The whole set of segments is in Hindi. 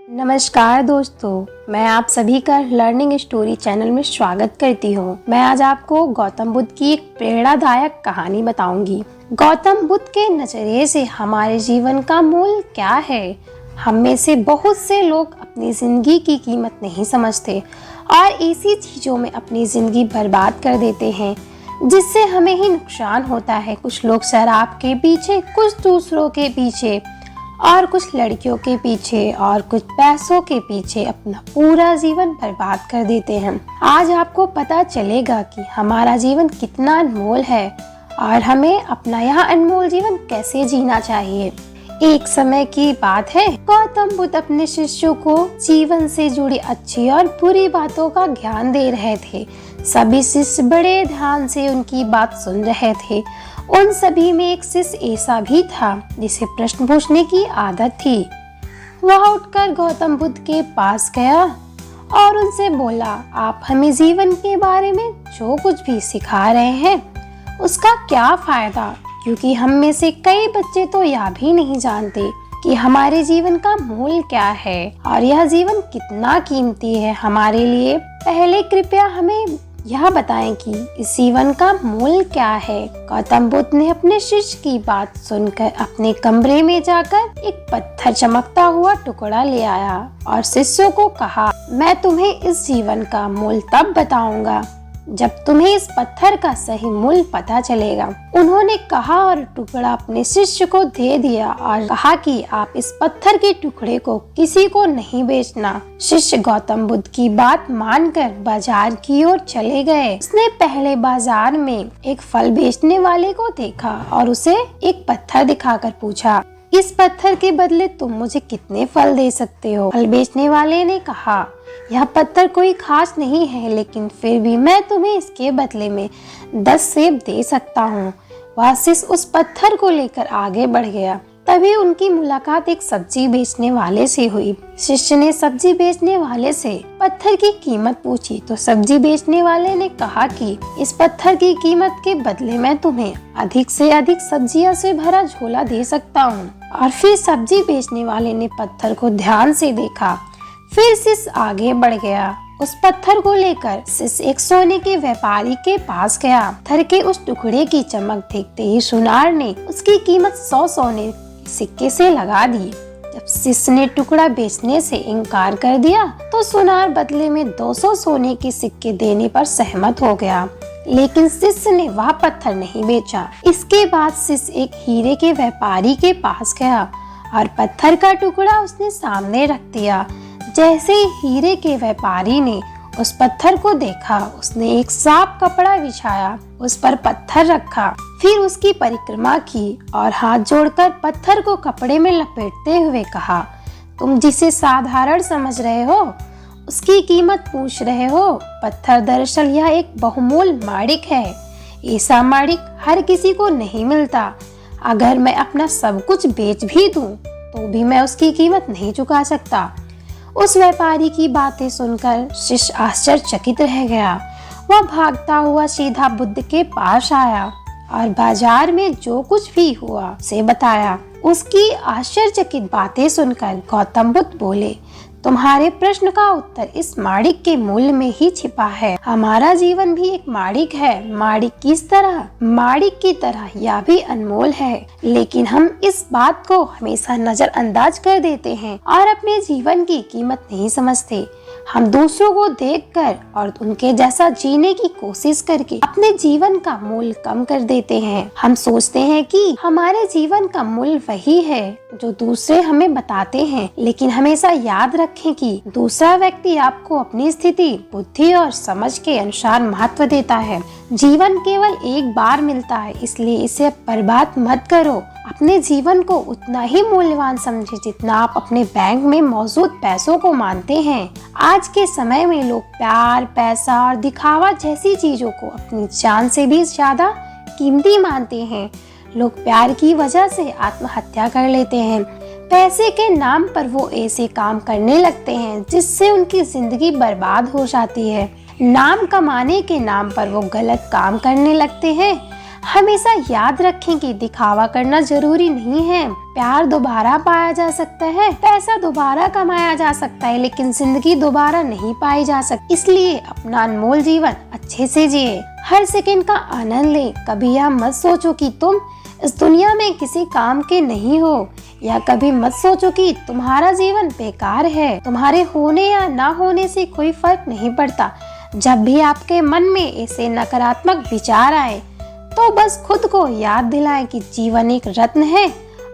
नमस्कार दोस्तों, मैं आप सभी का लर्निंग स्टोरी चैनल में स्वागत करती हूँ। मैं आज आपको गौतम बुद्ध की एक प्रेरणादायक कहानी बताऊंगी। गौतम बुद्ध के नजरिए से हमारे जीवन का मूल क्या है। हम में से बहुत से लोग अपनी जिंदगी की कीमत नहीं समझते और ऐसी चीजों में अपनी जिंदगी बर्बाद कर देते हैं जिससे हमें ही नुकसान होता है। कुछ लोग शराब के पीछे, कुछ दूसरों के पीछे और कुछ लड़कियों के पीछे और कुछ पैसों के पीछे अपना पूरा जीवन बर्बाद कर देते हैं। आज आपको पता चलेगा कि हमारा जीवन कितना अनमोल है और हमें अपना यह अनमोल जीवन कैसे जीना चाहिए। एक समय की बात है, गौतम बुद्ध अपने शिष्यों को जीवन से जुड़ी अच्छी और बुरी बातों का ज्ञान दे रहे थे। सभी शिष्य बड़े ध्यान से उनकी बात सुन रहे थे। उन सभी में एक शिष्य ऐसा भी था जिसे प्रश्न पूछने की आदत थी। वह उठकर गौतम बुद्ध के पास गया और उनसे बोला, आप हमें जीवन के बारे में जो कुछ भी सिखा रहे हैं उसका क्या फायदा, क्योंकि हम में से कई बच्चे तो यह भी नहीं जानते कि हमारे जीवन का मूल क्या है और यह जीवन कितना कीमती है हमारे लिए। पहले कृपया हमें यह बताएं कि इस जीवन का मूल क्या है। गौतम बुद्ध ने अपने शिष्य की बात सुनकर अपने कमरे में जाकर एक पत्थर चमकता हुआ टुकड़ा ले आया और शिष्यों को कहा, मैं तुम्हें इस जीवन का मूल तब बताऊंगा जब तुम्हें इस पत्थर का सही मूल्य पता चलेगा। उन्होंने कहा और टुकड़ा अपने शिष्य को दे दिया और कहा कि आप इस पत्थर के टुकड़े को किसी को नहीं बेचना। शिष्य गौतम बुद्ध की बात मानकर बाजार की ओर चले गए। उसने पहले बाजार में एक फल बेचने वाले को देखा और उसे एक पत्थर दिखाकर पूछा, इस पत्थर के बदले तुम मुझे कितने फल दे सकते हो। फल बेचने वाले ने कहा, यह पत्थर कोई खास नहीं है, लेकिन फिर भी मैं तुम्हें इसके बदले में 10 सेब दे सकता हूँ। वह शिष्य उस पत्थर को लेकर आगे बढ़ गया। तभी उनकी मुलाकात एक सब्जी बेचने वाले से हुई। शिष्य ने सब्जी बेचने वाले से पत्थर की कीमत पूछी तो सब्जी बेचने वाले ने कहा कि इस पत्थर की कीमत के बदले मैं तुम्हें अधिक से अधिक सब्जियां से भरा झोला दे सकता हूँ। और फिर सब्जी बेचने वाले ने पत्थर को ध्यान से देखा। फिर शिष्य आगे बढ़ गया। उस पत्थर को लेकर शिष्य एक सोने के व्यापारी के पास गया। पत्थर के उस टुकड़े की चमक देखते ही सुनार ने उसकी कीमत 100 सोने के सिक्के से लगा दी। जब शिष्य ने टुकड़ा बेचने से इनकार कर दिया तो सुनार बदले में 200 सोने के सिक्के देने पर सहमत हो गया, लेकिन शिष्य ने वह पत्थर नहीं बेचा। इसके बाद शिष्य एक हीरे के व्यापारी के पास गया और पत्थर का टुकड़ा उसने सामने रख दिया। जैसे ही हीरे के व्यापारी ने उस पत्थर को देखा, उसने एक साफ कपड़ा बिछाया, उस पर पत्थर रखा, फिर उसकी परिक्रमा की और हाथ जोड़कर पत्थर को कपड़े में लपेटते हुए कहा, तुम जिसे साधारण समझ रहे हो उसकी कीमत पूछ रहे हो। पत्थर दरअसल यह एक बहुमूल्य माणिक है। ऐसा माणिक हर किसी को नहीं मिलता। अगर मैं अपना सब कुछ बेच भी दूं तो भी मैं उसकी कीमत नहीं चुका सकता। उस व्यापारी की बातें सुनकर शिष्य आश्चर्यचकित रह गया। वह भागता हुआ सीधा बुद्ध के पास आया और बाजार में जो कुछ भी हुआ उसे बताया। उसकी आश्चर्यचकित बातें सुनकर गौतम बुद्ध बोले, तुम्हारे प्रश्न का उत्तर इस माणिक के मूल्य में ही छिपा है। हमारा जीवन भी एक माणिक है। माणिक किस तरह? माणिक की तरह यह भी अनमोल है, लेकिन हम इस बात को हमेशा नजरअंदाज कर देते हैं और अपने जीवन की कीमत नहीं समझते। हम दूसरों को देखकर और उनके जैसा जीने की कोशिश करके अपने जीवन का मूल्य कम कर देते हैं। हम सोचते हैं कि हमारे जीवन का मूल्य वही है जो दूसरे हमें बताते हैं, लेकिन हमेशा याद रखें कि दूसरा व्यक्ति आपको अपनी स्थिति, बुद्धि और समझ के अनुसार महत्व देता है। जीवन केवल एक बार मिलता है, इसलिए इसे बर्बाद मत करो। अपने जीवन को उतना ही मूल्यवान समझें जितना आप अपने बैंक में मौजूद पैसों को मानते हैं। आज के समय में लोग प्यार, पैसा और दिखावा जैसी चीजों को अपनी जान से भी ज्यादा कीमती मानते हैं। लोग प्यार की वजह से आत्महत्या कर लेते हैं। पैसे के नाम पर वो ऐसे काम करने लगते हैं जिससे उनकी जिंदगी बर्बाद हो जाती है। नाम कमाने के नाम पर वो गलत काम करने लगते हैं। हमेशा याद रखें कि दिखावा करना जरूरी नहीं है। प्यार दोबारा पाया जा सकता है, पैसा दोबारा कमाया जा सकता है, लेकिन जिंदगी दोबारा नहीं पाई जा सकती। इसलिए अपना अनमोल जीवन अच्छे से जिए, हर सेकंड का आनंद ले। कभी यह मत सोचो कि तुम इस दुनिया में किसी काम के नहीं हो, या कभी मत सोचो कि तुम्हारा जीवन बेकार है। तुम्हारे होने या ना होने से कोई फर्क नहीं पड़ता। जब भी आपके मन में ऐसे नकारात्मक विचार आए तो बस खुद को याद दिलाएं कि जीवन एक रत्न है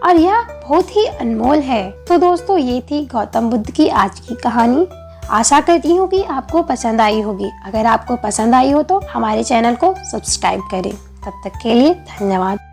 और यह बहुत ही अनमोल है। तो दोस्तों, ये थी गौतम बुद्ध की आज की कहानी। आशा करती हूँ कि आपको पसंद आई होगी। अगर आपको पसंद आई हो तो हमारे चैनल को सब्सक्राइब करें। तब तक के लिए धन्यवाद।